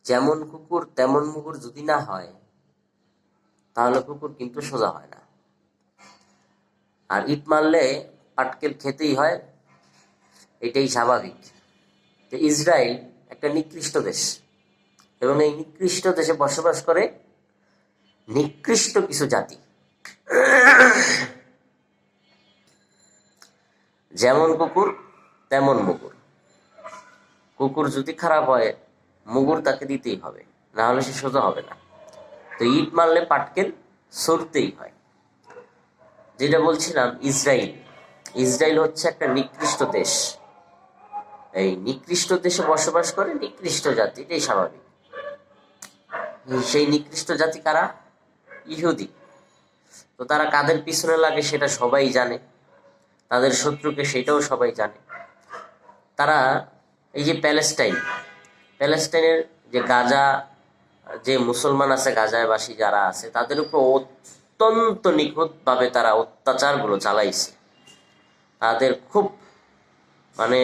যেমন কুকুর তেমন মুগুর যদি না হয় তাহলে কুকুর কিন্তু সোজা হয় না। আর ইট মারলে পাটকেল খেতেই হয়, এটাই স্বাভাবিক। তো ইসরায়েল একটা নিকৃষ্ট দেশ, এবং এই নিকৃষ্ট দেশে বসবাস করে নিকৃষ্ট কিছু জাতি। যেমন কুকুর তেমন মুগুর। কুকুর যদি খারাপ হয় মুগুর তাকে দিতেই হবে, না হলে সে সোজা হবে না। তো ইট মারলে পাটকেল সরতেই হয়। যেটা বলছিলাম, ইসরায়েল ইসরায়েল হচ্ছে একটা নিকৃষ্ট দেশ। এই নিকৃষ্ট দেশে বসবাস করে নিকৃষ্ট জাতি, এটাই স্বাভাবিক। সেই নিকৃষ্ট জাতি কারা? ইহুদি। তো তারা কাদের পিছনে লাগে সেটা সবাই জানে, তাদের শত্রুকে সেটাও সবাই জানে। তারা এই যে প্যালেস্টাইনের যে গাজা, যে মুসলমান আছে, গাজায় বাসী যারা আছে, তাদের উপর অত্যন্ত নিখুঁতভাবে তারা অত্যাচারগুলো চালাইছে। তাদের খুব মানে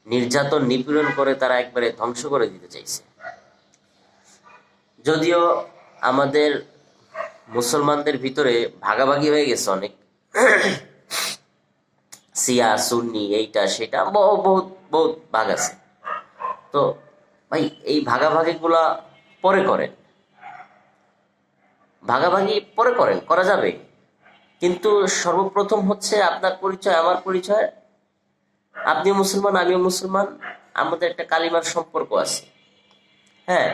নির্যাতন নিপীড়ন করে তারা একবারে ধ্বংস করে দিতে চাইছে। যদিও আমাদের মুসলমানদের ভিতরে ভাগাভাগি হয়ে গেছে অনেক, সিয়া সুন্নি এইটা সেটা বহুত বহুত ভাগ আছে। তো ভাই এই ভাগাভাগিগুলা পরে করেন, ভাগাভাগি পরে করেন, করা যাবে, কিন্তু সর্বপ্রথম হচ্ছে আপনার পরিচয় আমার পরিচয়, আপনি মুসলমান আমিও মুসলমান, আমাদের একটা কালিমার সম্পর্ক আছে। হ্যাঁ,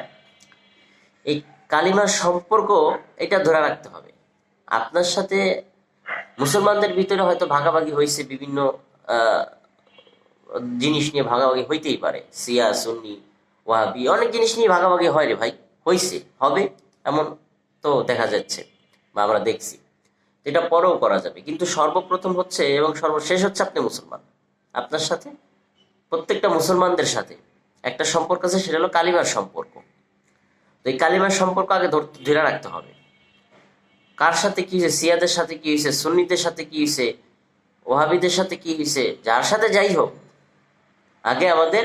এই কালিমার সম্পর্ক এটা ধরে রাখতে হবে। আপনার সাথে মুসলমানদের ভিতরে হয়তো ভাগাভাগি হয়েছে, বিভিন্ন জিনিস নিয়ে ভাগাভাগি হইতেই পারে, সিয়া সুন্নি ওয়াহাবি অনেক জিনিস নিয়ে ভাগাভাগি হয় রে ভাই, হয়েছে, হবে, এমন তো দেখা যাচ্ছে বা আমরা দেখছি। এটা পরেও করা যাবে, কিন্তু সর্বপ্রথম হচ্ছে এবং সর্বশেষ হচ্ছে আপনি মুসলমান। আপনার সাথে, প্রত্যেকটা মুসলমানদের সাথে একটা সম্পর্ক আছে, সেটা হলো কালিমার সম্পর্ক। তো এই কালিমার সম্পর্ক আগে ধরে রাখতে হবে। কার সাথে কি হয়েছে, সিয়াদের সাথে কি হয়েছে, সুন্নিদের সাথে কি হয়েছে, ওহাবিদের সাথে কি হয়েছে, যার সাথে যাই হোক, আগে আমাদের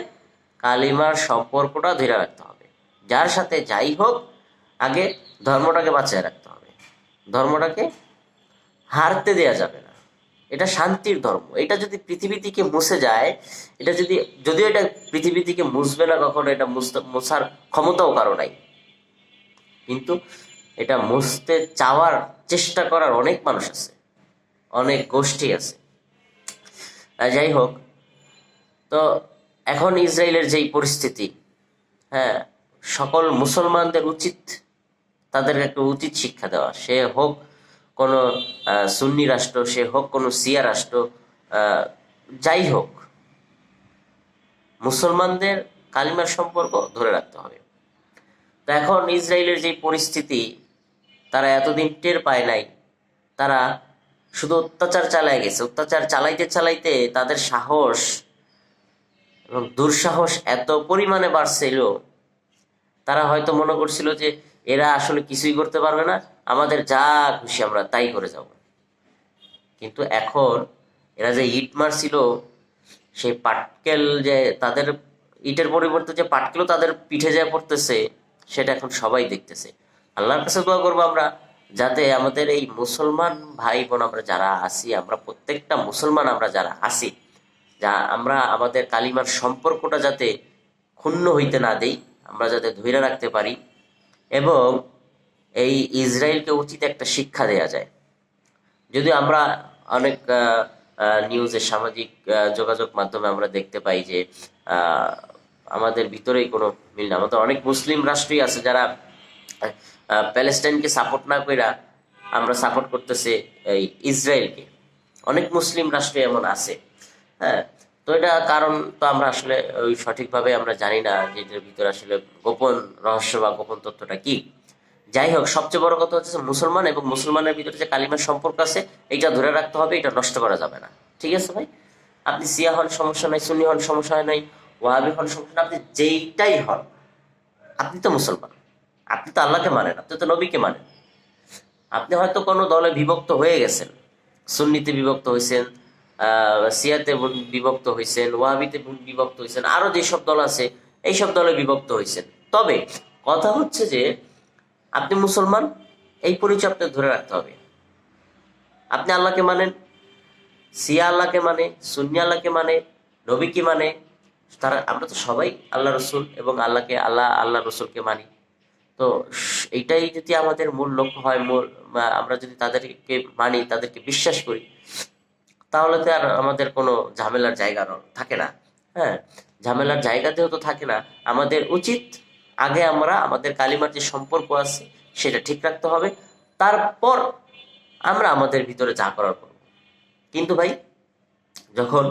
কালিমার সম্পর্কটা ধরে রাখতে হবে। যার সাথে যাই হোক, আগে ধর্মটাকে বাঁচিয়ে রাখতে হবে, ধর্মটাকে হারতে দেয়া যাবে না। এটা শান্তির ধর্ম। এটা যদি পৃথিবী থেকে মুছে যায়, এটা যদিও এটা পৃথিবী থেকে মুছবে না কখনো, এটা মুছার ক্ষমতাও কারো নাই, কিন্তু এটা মুছতে চাওয়ার চেষ্টা করার অনেক মানুষ আছে, অনেক গোষ্ঠী আছে। যাই হোক, তো এখন ইসরায়েলের যেই পরিস্থিতি, হ্যাঁ, সকল মুসলমানদের উচিত, তাদের একটা উচিত শিক্ষা দেওয়া। সে হোক কোনো সুন্নি রাষ্ট্র, সে হোক কোনো শিয়া রাষ্ট্র, যাই হোক, মুসলমানদের কালিমার সম্পর্ক ধরে রাখতে হবে। তো এখন ইসরায়েলের যে পরিস্থিতি, তারা এতদিন টের পায় নাই, তারা শুধু অত্যাচার চালায় গেছে। অত্যাচার চালাইতে চালাইতে তাদের সাহস এবং দুঃসাহস এত পরিমাণে বাড়ছিল, তারা হয়তো মনে করছিল যে এরা আসলে কিছুই করতে পারবে না, আমাদের যা খুশি আমরা তাই করে যাব। কিন্তু এখন এরা যে ইট মারছিল, সেই পাটকেল যে তাদের ইটের পরিবর্তে যে পাটকেলও তাদের পিঠে যায় পড়তেছে, সেটা এখন সবাই দেখতেছে। আল্লাহর কাছে দোয়া করবো আমরা, যাতে আমাদের এই মুসলমান ভাই বোন আমরা যারা আছি, আমরা প্রত্যেকটা মুসলমান আমরা যারা আছি, যা আমরা আমাদের কালিমার সম্পর্কটা যাতে ক্ষুণ্ণ হইতে না দেই, আমরা যাতে ধরে রাখতে পারি, এবং এই ইসরায়েলকে উচিত একটা শিক্ষা দেয়া যায়। যদি আমরা অনেক নিউজে, সামাজিক যোগাযোগ মাধ্যমে আমরা দেখতে পাই যে আমাদের ভিতরেই কোনো মিল না। আমাদের অনেক মুসলিম রাষ্ট্রই আছে যারা প্যালেস্টাইনকে সাপোর্ট না কইরা আমরা সাপোর্ট করতেছে এই ইসরায়েলকে। অনেক মুসলিম রাষ্ট্র এমন আছে। হ্যাঁ, তো এটা কারণ তো আমরা আসলে ওই সঠিকভাবে আমরা জানি না যে এটার ভিতরে আসলে গোপন রহস্য বা গোপন তথ্যটা কি। যাই হোক, সবচেয়ে বড় কথা হচ্ছে মুসলমান এবং মুসলমানের ভিতরে যে কালিমার সম্পর্ক আছে, এটা ধরে রাখতে হবে, এটা নষ্ট করা যাবে না। ঠিক আছে ভাই, আপনি সিয়া হন সমস্যা নাই, সুন্নি হন সমস্যা নাই, ওয়াহাবি হন সমস্যা নাই, আপনি যেইটাই হন, আপনি তো মুসলমান, আপনি তো আল্লাহকে মানেন, আপনি তো নবীকে মানেন। আপনি হয়তো কোনো দলে বিভক্ত হয়ে গেছেন, সুন্নিতে বিভক্ত হয়েছেন, সিয়াতে বিভক্ত হয়েছেন, ওয়াহাবিতে বিভক্ত হয়েছেন, আরো যেসব দল আছে এইসব দলে বিভক্ত হয়েছেন। তবে কথা হচ্ছে যে আপনি মুসলমান, এই পরিচয় আপনাকে ধরে রাখতে হবে। আপনি আল্লাহকে মানেন, সিয়া আল্লাহকে মানে, সুন্নি আল্লাহকে মানে, নবীকে মানে, তারা আমরা তো সবাই আল্লাহ রসুল এবং আল্লাহ রসুলকে মানি। তো এইটাই যদি আমাদের মূল লক্ষ্য হয়, আমরা যদি তাদেরকে মানি, তাদেরকে বিশ্বাস করি, তাহলে তো আর আমাদের কোনো ঝামেলার জায়গা থাকে না। হ্যাঁ, ঝামেলার জায়গা যেহেতু থাকে না, আমাদের উচিত আগে আমরা আমাদের কালিমার যে সম্পর্ক আছে সেটা ঠিক রাখতে হবে, তারপর আমরা আমাদের ভিতরে যা করার করব। কিন্তু ভাই, যখন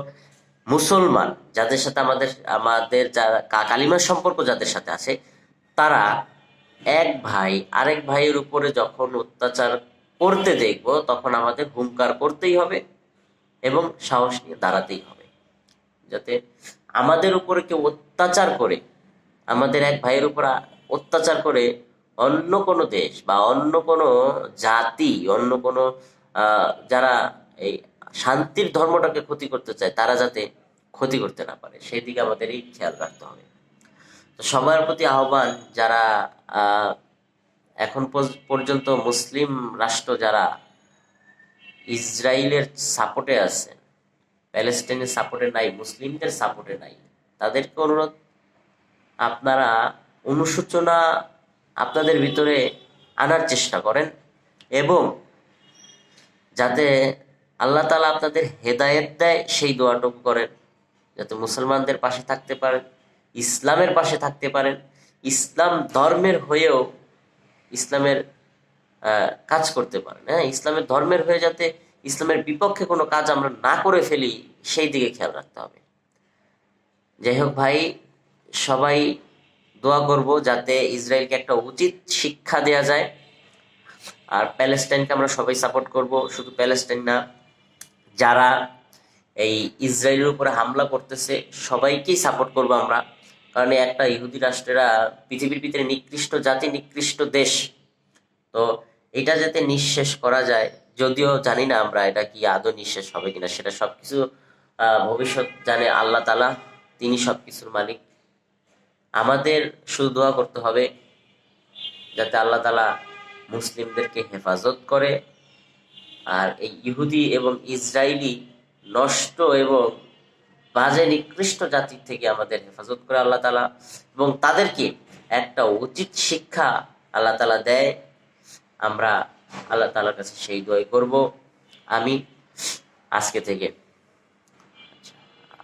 মুসলমান যাদের সাথে আমাদের আমাদের যা কালিমার সম্পর্ক যাদের সাথে আছে, তারা এক ভাই আরেক ভাইয়ের উপরে যখন অত্যাচার করতে দেখব, তখন আমাদের হুঙ্কার করতেই হবে এবং সাহস নিয়ে দাঁড়াতেই হবে। যাতে আমাদের উপরে কেউ অত্যাচার করে, আমাদের এক ভাইয়ের উপর অত্যাচার করে অন্য কোনো দেশ বা অন্য কোনো জাতি, অন্য কোনো যারা এই শান্তির ধর্মটাকে ক্ষতি করতে চায়, তারা যাতে ক্ষতি করতে না পারে, সেই দিকে আমাদেরই খেয়াল রাখতে হবে। তো সবার প্রতি আহ্বান, যারা এখন পর্যন্ত মুসলিম রাষ্ট্র যারা ইসরায়েলের সাপোর্টে আছে, প্যালেস্টাইনের সাপোর্টে নাই, মুসলিমদের সাপোর্টে নাই, তাদেরকে অনুরোধ, আপনারা অনুশোচনা আপনাদের ভিতরে আনার চেষ্টা করেন এবং যাতে আল্লাহ তাআলা আপনাদের হেদায়েত দেয় সেই দোয়াটুকু করেন, যাতে মুসলমানদের পাশে থাকতে পারেন, ইসলামের পাশে থাকতে পারেন, ইসলাম ধর্মের হয়েও ইসলামের কাজ করতে পারেন। হ্যাঁ, ইসলামের ধর্মের হয়ে যাতে ইসলামের বিপক্ষে কোনো কাজ আমরা না করে ফেলি, সেই দিকে খেয়াল রাখতে হবে। যাই হোক ভাই, সবাই দোয়া করব যাতে ইসরায়েলকে একটা উচিত শিক্ষা দেয়া যায়। আর প্যালেস্টাইনকে আমরা সবাই সাপোর্ট করব, শুধু প্যালেস্টাইন না, যারা এই ইসরায়েলের উপরে হামলা করতেছে সবাইকেই সাপোর্ট করব আমরা। কারণ একটা ইহুদি রাষ্ট্রেরা পৃথিবীর ভিতরে নিকৃষ্ট জাতি, নিকৃষ্ট দেশ। তো এটা যাতে নিঃশেষ করা যায়, যদিও জানি না আমরা এটা কি আদৌ নিঃশেষ হবে কিনা, সেটা সবকিছু ভবিষ্যৎ জানে আল্লাহ তাআলা, তিনি সবকিছুর মালিক। আমাদের শুধু দোয়া করতে হবে যাতে আল্লাহ তাআলা মুসলিমদেরকে হেফাজত করে, আর এই ইহুদি এবং ইসরায়েলি নষ্ট এবং বাজে নিকৃষ্ট জাতির থেকে আমাদের হেফাজত করে আল্লাহ তাআলা, এবং তাদেরকে একটা উচিত শিক্ষা আল্লাহ তাআলা দেয়। আমরা আল্লাহ তাআলার কাছে সেই দোয়াই করব। আমি আজকে থেকে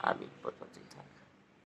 আমি